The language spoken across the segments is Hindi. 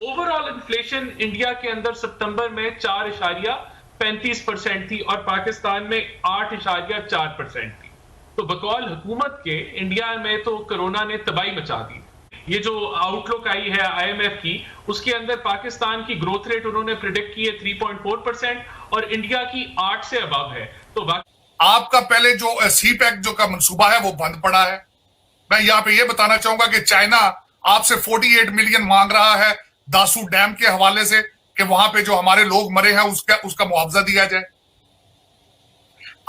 ओवरऑल इन्फ्लेशन इंडिया के अंदर सितंबर में 4.35% थी और पाकिस्तान में 8.4% थी। तो बकौल हुकूमत के इंडिया में तो कोरोना ने तबाही मचा दी। ये जो आउटलुक आई है आईएमएफ की, उसके अंदर पाकिस्तान की ग्रोथ रेट उन्होंने प्रिडिक्ट की है 3.4% और इंडिया की 8 से अबव है। तो आपका पहले जो सी पैक जो का मंसूबा है वो बंद पड़ा है। मैं यहाँ पे ये बताना चाहूंगा कि चाइना आपसे 48 मिलियन मांग रहा है दासू डैम के हवाले से कि वहां पे जो हमारे लोग मरे हैं उसका मुआवजा दिया जाए।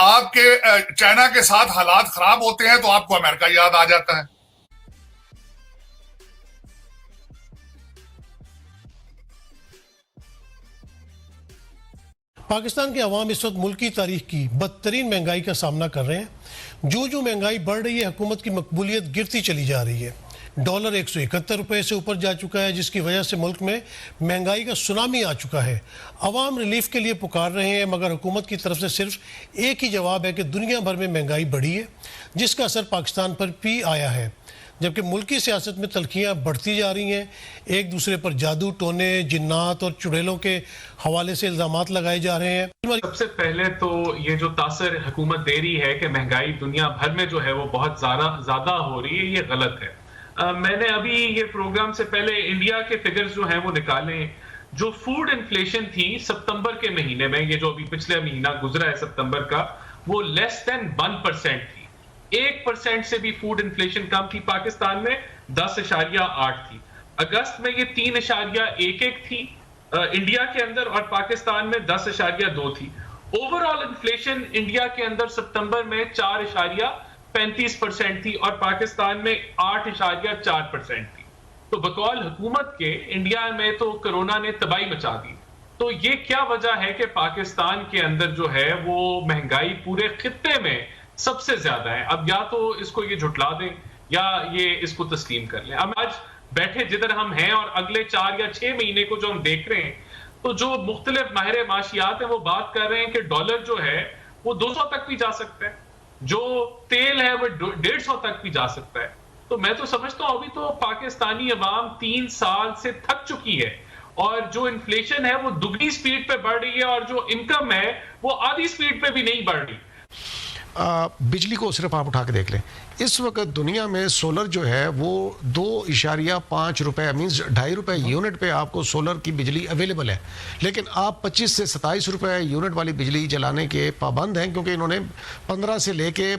आपके चाइना के साथ हालात खराब होते हैं तो आपको अमेरिका याद आ जाता है। पाकिस्तान के अवाम इस वक्त मुल्क की तारीख की बदतरीन महंगाई का सामना कर रहे हैं। जो जो महंगाई बढ़ रही है, हुकूमत की मकबूलियत गिरती चली जा रही है। डॉलर 171 रुपये से ऊपर जा चुका है, जिसकी वजह से मुल्क में महंगाई का सुनामी आ चुका है। अवाम रिलीफ के लिए पुकार रहे हैं, मगर हुकूमत की तरफ से सिर्फ एक ही जवाब है कि दुनिया भर में महंगाई बढ़ी है, जिसका असर पाकिस्तान पर भी आया है। जबकि मुल्की सियासत में तलखियाँ बढ़ती जा रही हैं, एक दूसरे पर जादू टोने, जिन्नात और चुड़ैलों के हवाले से इल्ज़ामात लगाए जा रहे हैं। सबसे पहले तो ये जो तासर हुकूमत दे रही है कि महंगाई दुनिया भर में जो है वो बहुत ज्यादा हो रही है, ये गलत है। मैंने अभी ये प्रोग्राम से पहले इंडिया के फिगर्स जो हैं वो निकाले। जो फूड इन्फ्लेशन थी सितंबर के महीने में, ये जो अभी पिछले महीना गुजरा है सितंबर का, वो लेस देन 1% थी। 1% से भी फूड इन्फ्लेशन कम थी। पाकिस्तान में 10.8 थी। अगस्त में ये 3.11 थी इंडिया के अंदर, और पाकिस्तान में 10.2 थी। ओवरऑल इन्फ्लेशन इंडिया के अंदर सितंबर में 4.35% थी और पाकिस्तान में 8.4% थी। तो बकौल हुकूमत के इंडिया में तो कोरोना ने तबाही मचा दी। तो ये क्या वजह है कि पाकिस्तान के अंदर जो है वो महंगाई पूरे खित्ते में सबसे ज्यादा है। अब या तो इसको ये झुटला दें या ये इसको तस्लीम कर लें। अब आज बैठे जिधर हम हैं और अगले 4 या 6 महीने को जो हम देख रहे हैं, तो जो मुख्तलिफ माहिर माशियात है वो बात कर रहे हैं कि डॉलर जो है वो 200 तक भी जा सकता है, जो तेल है वो 150 तक भी जा सकता है। तो मैं तो समझता हूं अभी तो पाकिस्तानी अवाम 3 साल से थक चुकी है और जो इन्फ्लेशन है वो दुगनी स्पीड पे बढ़ रही है और जो इनकम है वो आधी स्पीड पे भी नहीं बढ़ रही। बिजली को सिर्फ आप उठा के देख लें, इस वक्त दुनिया में सोलर जो है वो 2.5 रुपये मीन्स 2.5 रुपये यूनिट पे आपको सोलर की बिजली अवेलेबल है। लेकिन आप 25 से 27 रुपये यूनिट वाली बिजली जलाने के पाबंद हैं, क्योंकि इन्होंने 15 से लेके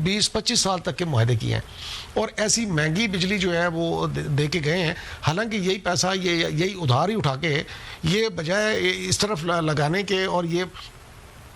20-25 साल तक के मुआहदे किए हैं और ऐसी महंगी बिजली जो है वो दे के गए हैं। हालांकि यही पैसा यही उधार ही उठा के ये बजाय इस तरफ लगाने के, और ये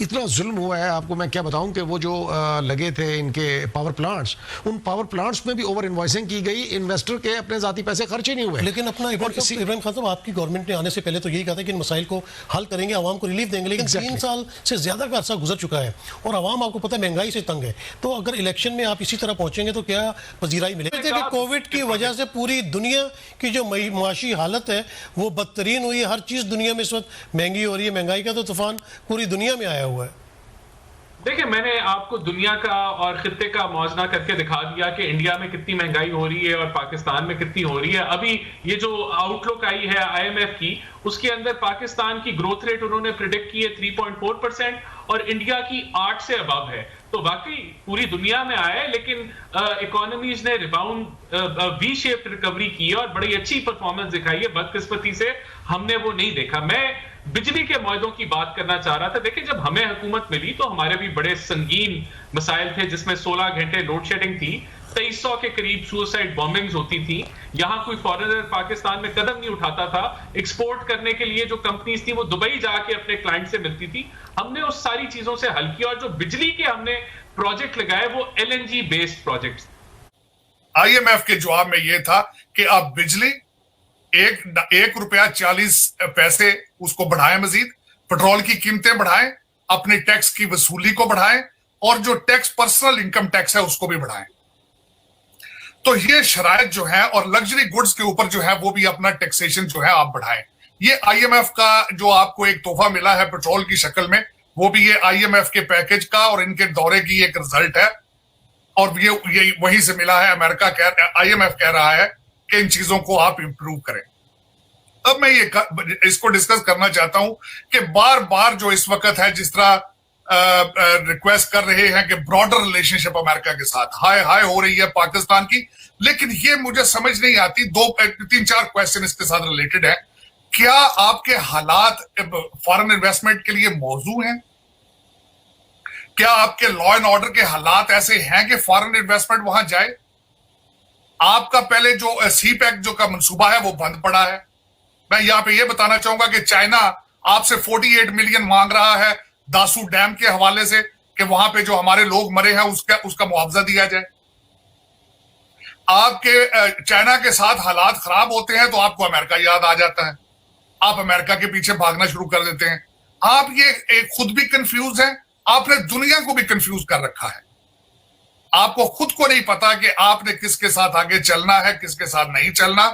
इतना जुल्म हुआ है, आपको मैं क्या बताऊं कि वो जो लगे थे इनके पावर प्लांट्स, उन पावर प्लांट्स में भी ओवर इन्वॉइसिंग की गई, इन्वेस्टर के अपने जाती पैसे खर्च ही नहीं हुए। लेकिन अपना इब्राहिम खान साहब, आपकी गवर्नमेंट ने आने से पहले तो यही कहा था कि इन मसाइल को हल करेंगे, आवाम को रिलीफ देंगे, लेकिन 3 साल से ज्यादा का अर्सा गुजर चुका है और आवाम आपको पता है महंगाई से तंग है। तो अगर इलेक्शन में आप इसी तरह पहुंचेंगे तो क्या पजीराई मिलेगी? कोविड की वजह से पूरी दुनिया की जो माशी हालत है वो बदतरीन हुई है। हर चीज दुनिया में इस वक्त महंगी हो रही है। महंगाई का तो तूफान पूरी दुनिया में आया हुआ है। देखिए, मैंने आपको दुनिया का और खित्ते का मौजना करके दिखा दिया कि इंडिया में कितनी महंगाई हो रही है और पाकिस्तान में कितनी हो रही है। अभी ये जो आउटलुक आई है आईएमएफ की, उसके अंदर पाकिस्तान की ग्रोथ रेट उन्होंने प्रिडिक्ट की है 3.4% और इंडिया की 8 से अबव है। तो वाकई पूरी दुनिया में आया है, लेकिन इकोनॉमीज ने रिबाउंड वी शेप्ड रिकवरी की है और बड़ी अच्छी परफॉर्मेंस दिखाई है। बदकिस्मती से हमने वो नहीं देखा। मैं बिजली के मुआहदों की बात करना चाह रहा था। देखिए, जब हमें हुकूमत मिली तो हमारे भी बड़े संगीन मसाइल थे, जिसमें 16 घंटे लोड शेडिंग थी, 2300 के करीब सुसाइड बॉम्बिंग्स होती थी। यहाँ कोई फॉरेनर पाकिस्तान में कदम नहीं उठाता था। एक्सपोर्ट करने के लिए जो कंपनीज थी वो दुबई जाके अपने क्लाइंट से मिलती थी। हमने उस सारी चीजों से हल किया और जो बिजली के हमने प्रोजेक्ट लगाए वो एलएनजी बेस्ड प्रोजेक्ट्स। आईएमएफ के जवाब में यह था कि आप बिजली 1.40 उसको बढ़ाएं, मजीद पेट्रोल की कीमतें बढ़ाएं, अपने टैक्स की वसूली को बढ़ाएं और जो टैक्स पर्सनल इनकम टैक्स है उसको भी बढ़ाएं। तो ये शराइत जो है, और लग्जरी गुड्स के ऊपर जो है वो भी अपना टैक्सेशन जो है आप बढ़ाएं। ये आईएमएफ का जो आपको एक तोहफा मिला है पेट्रोल की शक्ल में, वो भी ये आईएमएफ के पैकेज का और इनके दौरे की एक रिजल्ट है और ये वहीं से मिला है। आईएमएफ कह रहा है कि इन चीजों को आप इंप्रूव करें। अब मैं इसको डिस्कस करना चाहता हूं कि बार बार जो इस वक्त है, जिस तरह रिक्वेस्ट कर रहे हैं कि ब्रॉडर रिलेशनशिप अमेरिका के साथ हाय हाय हो रही है पाकिस्तान की, लेकिन ये मुझे समझ नहीं आती। 3-4 क्वेश्चन इसके साथ रिलेटेड है। क्या आपके हालात फॉरेन इन्वेस्टमेंट के लिए मौजू हैं? क्या आपके लॉ एंड ऑर्डर के हालात ऐसे हैं कि फॉरेन इन्वेस्टमेंट वहां जाए? आपका पहले जो सीपैक जो का मंसूबा है वो बंद पड़ा है। मैं यहां पे ये बताना चाहूंगा कि चाइना आपसे 48 मिलियन मांग रहा है दासू डैम के हवाले से कि वहां पे जो हमारे लोग मरे हैं उसका मुआवजा दिया जाए। आपके चाइना के साथ हालात खराब होते हैं तो आपको अमेरिका याद आ जाता है, आप अमेरिका के पीछे भागना शुरू कर देते हैं। आप ये खुद भी कंफ्यूज हैं, आपने दुनिया को भी कंफ्यूज कर रखा है। आपको खुद को नहीं पता कि आपने किसके साथ आगे चलना है, किसके साथ नहीं चलना।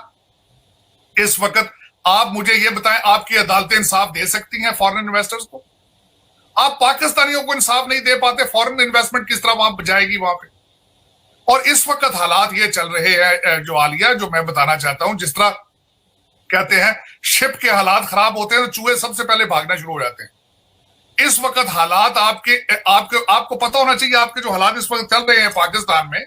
इस वक्त आप मुझे ये बताएं, आपकी अदालतें इंसाफ दे सकती हैं फॉरेन इन्वेस्टर्स को? आप पाकिस्तानियों को इंसाफ नहीं दे पाते, फॉरेन इन्वेस्टमेंट किस तरह वहां जाएगी वहां पे? और इस वक्त हालात ये चल रहे हैं जो आलिया, जो मैं बताना चाहता हूं, जिस तरह कहते हैं शिप के हालात खराब होते हैं तो चूहे सबसे पहले भागना शुरू हो जाते हैं। इस वक्त हालात आपको पता होना चाहिए, आपके जो हालात इस वक्त चल रहे हैं पाकिस्तान में,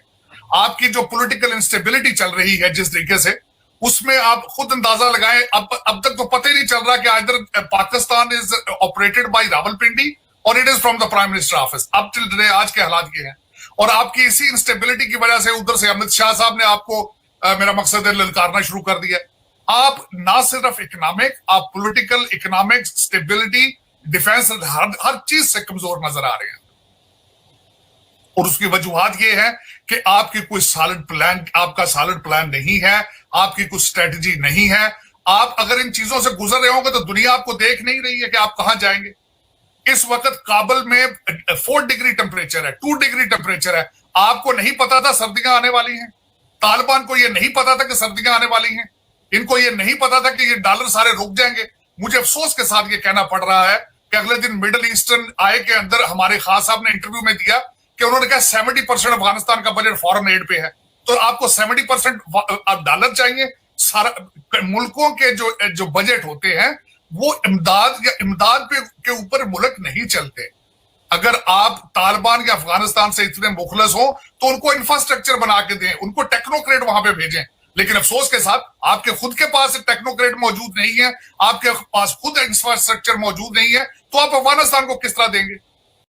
आपकी जो पॉलिटिकल इंस्टेबिलिटी चल रही है जिस तरीके से, उसमें आप खुद अंदाजा लगाएं। अब तक तो पता ही नहीं चल रहा कि इधर Pakistan is operated by Rawalpindi और it is from the prime minister office. अब टिल टुडे आज के हालात ये हैं, और आपकी इसी इंस्टेबिलिटी की वजह से उधर से अमित शाह साहब ने आपको मेरा मकसद है ललकारना शुरू कर दिया। आप ना सिर्फ इकोनॉमिक, आप पॉलिटिकल, इकोनॉमिक, स्टेबिलिटी, डिफेंस, हर चीज से कमजोर नजर आ रहे हैं। और उसकी वजूहत ये है कि आपकी कोई आपका सॉलिड प्लान नहीं है, आपकी कुछ स्ट्रेटजी नहीं है। आप अगर इन चीजों से गुजर रहे होंगे तो दुनिया आपको देख नहीं रही है कि आप कहां जाएंगे। इस वक्त काबुल में 4 डिग्री टेम्परेचर है, 2 डिग्री टेम्परेचर है। आपको नहीं पता था सर्दियां आने वाली हैं। तालिबान को यह नहीं पता था कि सर्दियां आने वाली हैं। इनको यह नहीं पता था कि ये डॉलर सारे रुक जाएंगे। मुझे अफसोस के साथ ये कहना पड़ रहा है कि अगले दिन मिडिल ईस्टर्न आय के अंदर हमारे खास साहब ने इंटरव्यू में दिया कि उन्होंने कहा 70% अफगानिस्तान का बजट फॉरेन एड पे है। तो आपको 70% डॉलर चाहिए। सारा मुल्कों के जो बजट होते हैं वो इमदाद के ऊपर मुल्क नहीं चलते। अगर आप तालिबान या अफगानिस्तान से इतने मुखलस हो तो उनको इंफ्रास्ट्रक्चर बना के दें, उनको टेक्नोक्रेट वहां पे भेजें। लेकिन अफसोस के साथ आपके खुद के पास टेक्नोक्रेट मौजूद नहीं है, आपके पास खुद इंफ्रास्ट्रक्चर मौजूद नहीं है, तो आप अफगानिस्तान को किस तरह देंगे?